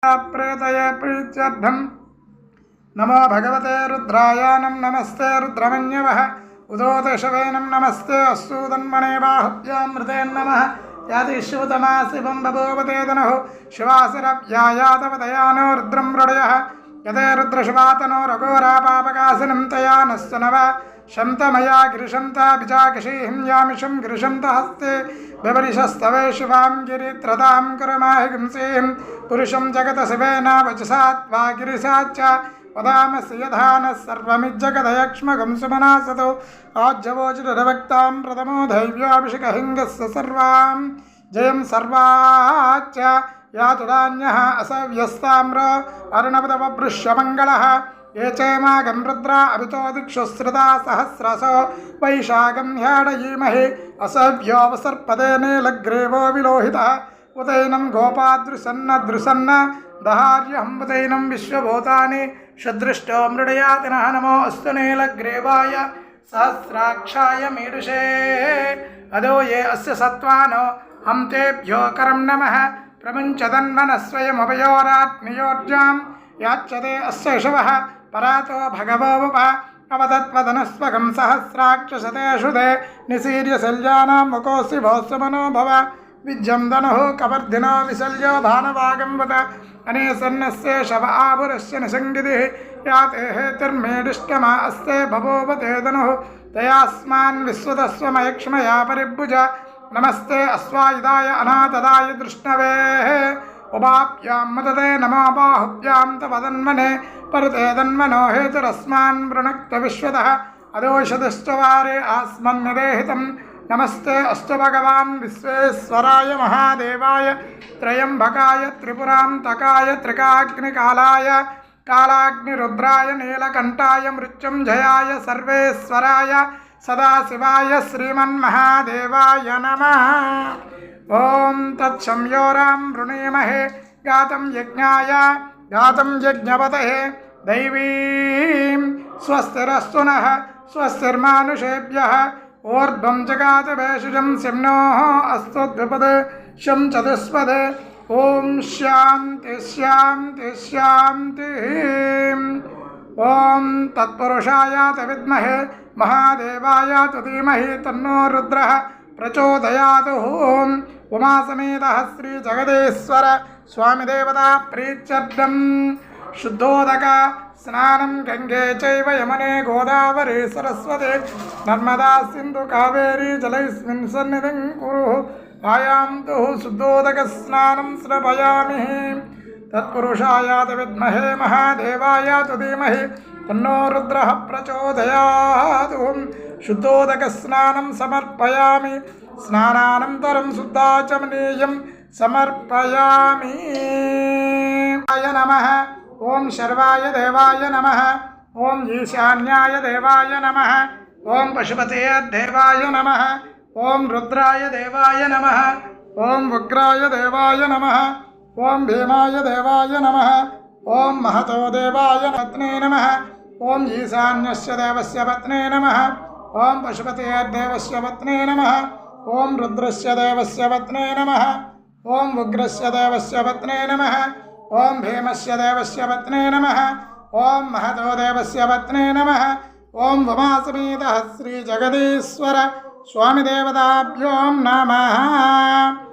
प्रेतये प्रीत्यर्थं नमो भगवते रुद्रायानं नमस्ते रुद्रमन्यवः उदोतशवेनं नमस्ते अस्तूतन्मने बाहुभ्यां मृतेन्नमः यादिश्रुतमा शिवं बभूवते तनुः शिवासिरव्यायातवदयानो रुद्रं मृडयः यते रुद्रशिवातनो रघोरापापकासिनं तया नश्च नव शन्तमया गिरिशन्ताभिचाकिशीं यामिषं गिरिशन्तहस्ते बिभरिशस्तवे शिवां गिरित्रतां कुरुमाहि हिंसीं पुरुषं जगतशिवेन वचसा त्वा गिरिशाच्च वदामसि यधानः सर्वमिज्जगदयक्ष्मगं सुमनासतो आज्यवोचिरभक्तां प्रथमो दैव्याभिषेकहिङ्गस्य सर्वां जयं सर्वाच्च यातुडान्यः असव्यस्ताम्रो अर्णवदवभृश्यमङ्गलः ये चेमागं रुद्रा अभितो दिक्षुश्रुता सहस्रसो वैशाखं ह्याडयीमहि असव्योऽवसर्पदे नीलग्रीवो विलोहितः उदैनं गोपादृसन्न दहार्यहम्बुदैनं विश्वभूतानि सदृष्टो मृडयातिनः नमो अस्तु नीलग्रीवाय सहस्राक्षाय मीडुषे अदो ये अस्य सत्त्वानो हम तेभ्यो करं नमः प्रमुञ्चदन्मनस्वयमभयोरात्मयोर्जां याच्यते अस्य शवः परातो भगवोप अवदत्वदनस्वकं सहस्राक्षशतेषु ते निशीर्यशल्यानां मुकोऽसि भोस्वमनो भव विज्यं धनुः कवर्धिनो विशल्यो भानवागं वद अनेसन्नस्य शव आभुरस्य निषङ्गितिः याते हेतिर्मेडिष्टमा अस्ते भवोवते धनुः तयास्मान् विश्वतस्वमयक्ष्मया परिभुज नमस्ते अश्वायुधाय अनाथदाय दृष्णवेः उभाभ्यां मदते नमो बाहुभ्यां तवदन्मने परते तन्मनो हेतुरस्मान् वृणक्त विश्वतः अदोषदश्च वारे आस्मन्यदेहितं नमस्ते अस्तु भगवान् विश्वेश्वराय महादेवाय त्रयम्बकाय त्रिपुरान्तकाय त्रिकाग्निकालाय कालाग्निरुद्राय नीलकण्ठाय मृत्युञ्जयाय सर्वेश्वराय सदाशिवाय श्रीमन्महादेवाय नमः। ओं तत्संयोरां वृणीमहे गातं यज्ञाय गातं यज्ञपतये दैवीं स्वस्तिरस्तु नः स्वस्तिर्मानुषेभ्यः ऊर्ध्वं जगात भेषजं सिंनोः अस्तु द्विपदे शं चतुष्पदे ॐ शान्ति शान्ति शान्तिः। ॐ तत्पुरुषाय विद्महे महादेवाय धीमहि तन्नो रुद्रः प्रचोदयात्। ॐ उमासमेतः श्रीजगदीश्वर स्वामिदेवता प्रीत्यर्थं शुद्धोदक स्नानं गंगे चैव यमुने गोदावरी सरस्वती नर्मदा सिंधु कावेरी जलैस्मिन् सन्निधिं कुरु आयां तु शुद्धोदक स्नानं श्रवयामि। तत्पुरुषाय विद्महे महादेवाय धीमहि तन्नो रुद्रः प्रचोदयात्। शुद्धोदक स्नानं समर्पयामि स्नानानन्तरं शुद्धाचमनीयं समर्पयामि। नमः। ओं शर्वाय देवाय नमः। ओं ईशान्याय देवाय नमः। ओं पशुपते देवाय नमः। ओं रुद्राय देवाय नमः। ओं उग्राय देवाय नमः। ओं भीमाय देवाय नमः। ओं महतो देवाय पत्ने नमः। ओं ईशान्यस्य देवस्य पत्ने नमः। ओं पशुपते देवस्य पत्ने नमः। ओं रुद्रस्य देवस्य पत्ने नमः। ओं उग्रस्य देवस्य पत्ने नमः। ओं भीमस्य देवस्य पत्ने नमः। ओं महतो देवस्य पत्ने नमः। ओं उमासमेतः श्रीजगदीश्वर स्वामिदेवताभ्यो नमः।